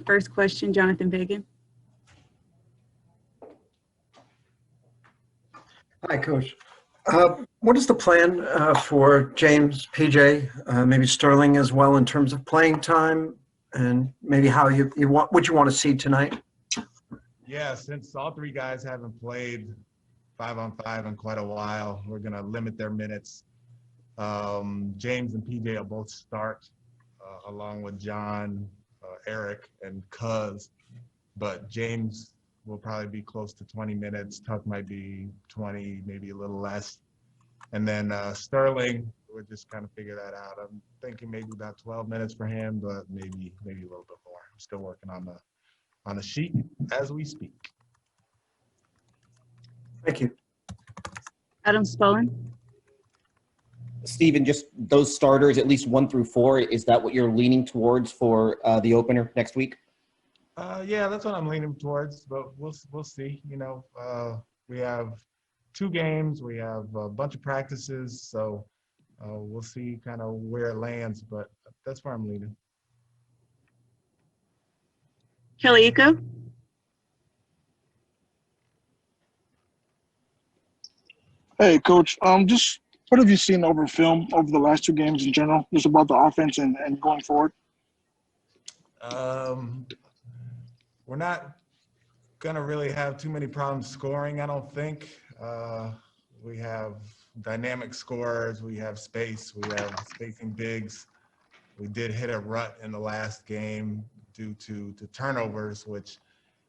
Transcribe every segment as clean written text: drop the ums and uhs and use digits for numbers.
First question, Jonathan Fagan. Hi, Coach. What is the plan for James, PJ, maybe Sterling as well in terms of playing time, and maybe how you want what you want to see tonight? Yeah, since all three guys haven't played 5-on-5 in quite a while, we're going to limit their minutes. James and PJ will both start along with John, Eric, and Cuz. But James will probably be close to 20 minutes. Tuck might be 20, maybe a little less. And then Sterling, we'll just kind of figure that out. I'm thinking maybe about 12 minutes for him, but maybe a little bit more. I'm still working on the sheet as we speak. Thank you. Adam Spollen. Stephen, just those starters, at least 1 through 4, is that what you're leaning towards for the opener next week? Yeah, that's what I'm leaning towards, but we'll see. You know, we have 2 games, we have a bunch of practices, so we'll see kind of where it lands, but that's where I'm leaning. Kelly Iko. Hey, Coach. Just what have you seen over film over the last 2 games in general, just about the offense and going forward? We're not going to really have too many problems scoring, I don't think. We have dynamic scorers. We have space. We have spacing bigs. We did hit a rut in the last game due to turnovers, which,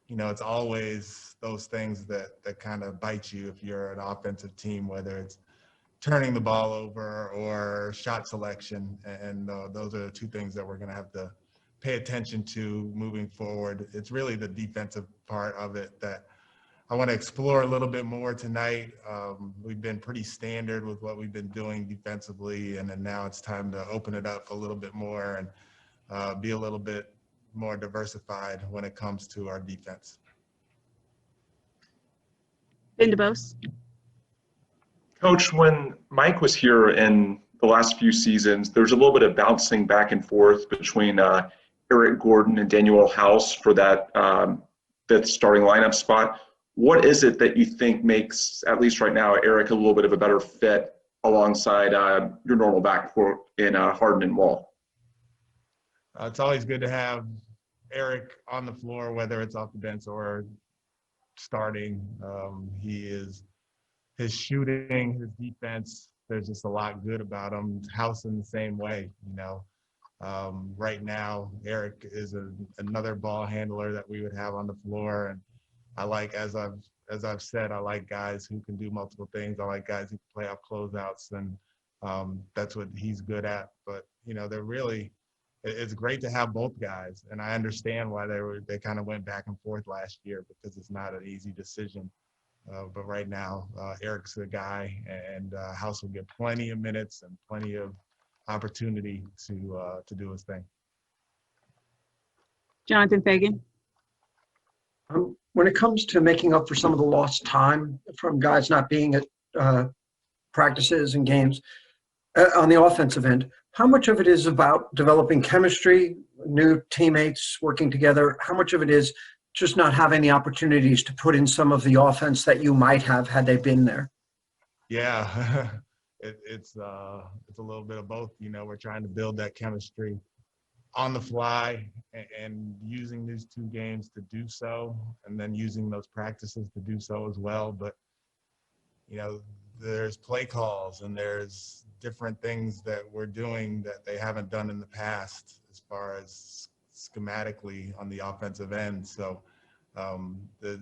you know, it's always those things that kind of bite you if you're an offensive team, whether it's turning the ball over or shot selection. And those are the 2 things that we're going to have to pay attention to moving forward. It's really the defensive part of it that I want to explore a little bit more tonight. We've been pretty standard with what we've been doing defensively, and then now it's time to open it up a little bit more and be a little bit more diversified when it comes to our defense. Ben DeBose. Coach, when Mike was here in the last few seasons, there was a little bit of bouncing back and forth between Eric Gordon and Danuel House for that starting lineup spot. What is it that you think makes, at least right now, Eric a little bit of a better fit alongside your normal backcourt in Harden and Wall? It's always good to have Eric on the floor, whether it's off the bench or starting. His shooting, his defense, there's just a lot good about him. House in the same way, you know. Right now, Eric is another ball handler that we would have on the floor, and I like, as I've said, I like guys who can do multiple things. I like guys who can play off closeouts, and that's what he's good at. But you know, it's great to have both guys, and I understand why they kind of went back and forth last year, because it's not an easy decision. But right now, Eric's the guy, and House will get plenty of minutes and plenty of opportunity to do his thing. Jonathan Fagan. When it comes to making up for some of the lost time from guys not being at practices and games on the offensive end, how much of it is about developing chemistry, new teammates working together? How much of it is just not having the opportunities to put in some of the offense that you might have had they been there? Yeah, it's a little bit of both. You know, we're trying to build that chemistry on the fly and using these 2 games to do so, and then using those practices to do so as well. But, you know, there's play calls and there's different things that we're doing that they haven't done in the past as far as schematically on the offensive end. So the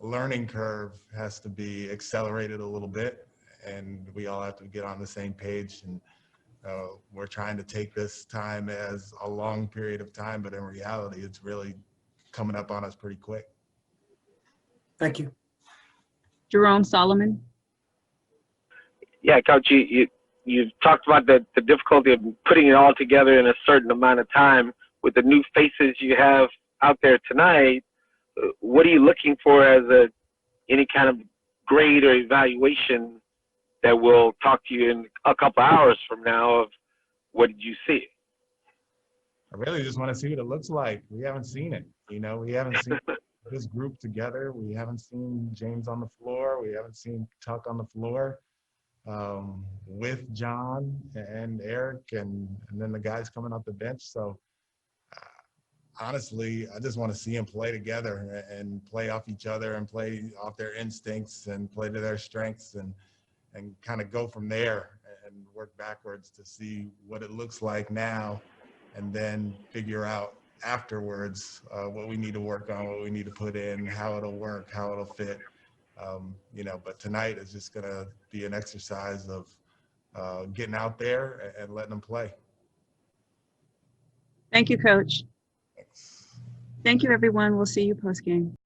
learning curve has to be accelerated a little bit, and we all have to get on the same page. And we're trying to take this time as a long period of time, but in reality, it's really coming up on us pretty quick. Thank you. Jerome Solomon. Yeah, Coach, you talked about the difficulty of putting it all together in a certain amount of time. With the new faces you have out there tonight, what are you looking for as any kind of grade or evaluation that we'll talk to you in a couple hours from now of what did you see? I really just want to see what it looks like. We haven't seen it. You know, we haven't seen this group together. We haven't seen James on the floor. We haven't seen Tuck on the floor with John and Eric and then the guys coming off the bench. So honestly, I just want to see them play together and play off each other and play off their instincts and play to their strengths and kind of go from there and work backwards to see what it looks like now and then figure out afterwards what we need to work on, what we need to put in, how it'll work, how it'll fit. You know, but tonight is just going to be an exercise of getting out there and letting them play. Thank you, Coach. Thanks. Thank you, everyone. We'll see you post-game.